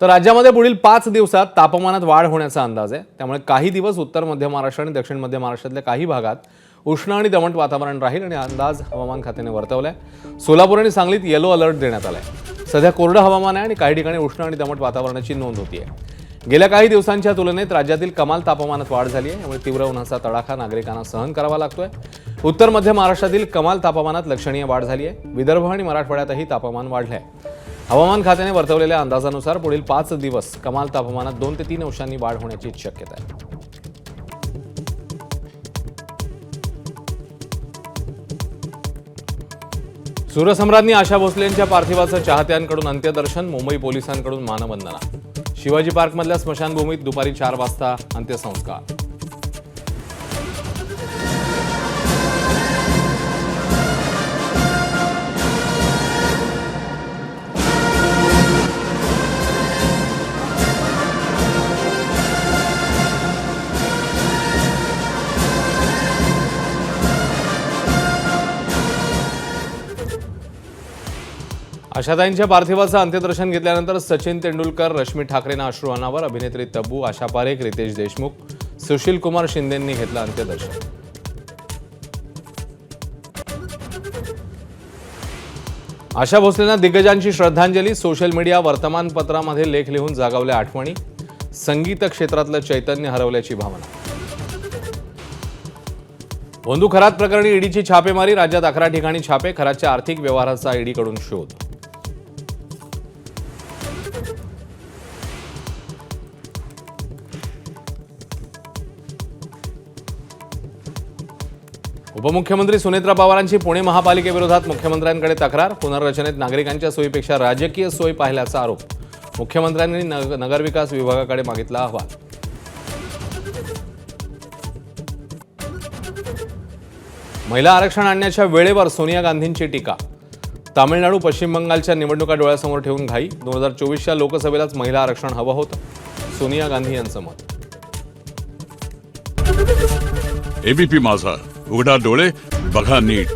तर राज्यामध्ये पुढील 5 दिवसात तापमानात वाढ होण्याचा अंदाज आहे। त्यामुळे काही दिवस उत्तर मध्य महाराष्ट्र आणि दक्षिण मध्य महाराष्ट्रातल्या काही भागात उष्ण आणि दमट वातावरण राहील आणि अंदाज हवामान खात्याने वर्तवलाय। सोलापूर आणि सांगलीत येलो अलर्ट देण्यात आलाय। सध्या कोरडं हवामान आहे आणि काही ठिकाणी उष्ण आणि दमट वातावरणाची नोंद होतीये। गेल्या काही दिवसांच्या तुलनेत राज्यातील कमाल तापमानात वाढ झाली आहे। त्यामुळे तीव्र उन्हाचा तडाखा नागरिकांना सहन करावा लागतोय। उत्तर मध्य महाराष्ट्रातील कमाल तापमानात लक्षणीय वाढ झाली आहे। विदर्भ आणि मराठवाड्यातही तापमान वाढलंय। हवामान खात्याने वर्तवलेल्या अंदाजानुसार पुढील 5 दिवस कमाल तापमानात 2 ते 3 अंशांनी वाढ होण्याची शक्यता आहे। सूरसम्राज्ञी आशा भोसलेंच्या पार्थिवाचं चाहत्यांकडून अंत्यदर्शन, मुंबई पोलिसांकडून मानवंदना। शिवाजी पार्कमधल्या स्मशानभूमीत दुपारी 4 वाजता अंत्यसंस्कार। आशाताईंच्या पार्थिवाचं अंत्यदर्शन घेतल्यानंतर सचिन तेंडुलकर, रश्मी ठाकरेंना अश्रू अनावर, अभिनेत्री तब्बू, आशा पारेख, रितेश देशमुख, सुशील कुमार शिंदेंनी घेतलं अंत्यदर्शन। आशा भोसलेंना दिग्गजांची श्रद्धांजली, सोशल मीडिया, वर्तमानपत्रामध्ये लेख लिहून जागवल्या आठवणी, संगीत क्षेत्रातलं चैतन्य हरवल्याची भावना। भोंदू खरात प्रकरणी ईडीची छापेमारी, राज्यात 11 ठिकाणी छापे, खरातच्या आर्थिक व्यवहाराचा ईडीकडून शोध। उपमुख्यमंत्री सुनेत्रा पवारांची पुणे महापालिकेविरोधात मुख्यमंत्र्यांकडे तक्रार, पुनर्रचनेत नागरिकांच्या सोयीपेक्षा राजकीय सोय पाहिल्याचा आरोप। मुख्यमंत्र्यांनी नगरविकास विभागाकडे मागितला अहवाल। महिला आरक्षण आणण्याच्या वेळेवर सोनिया गांधींची टीका, तामिळनाडू पश्चिम बंगालच्या निवडणुका डोळ्यासमोर ठेवून घाई, 2024च्या लोकसभेलाच महिला आरक्षण हवं होतं, सोनिया गांधी यांचं मत। एबीपी माझा, उघडा डोळे बघा नीट।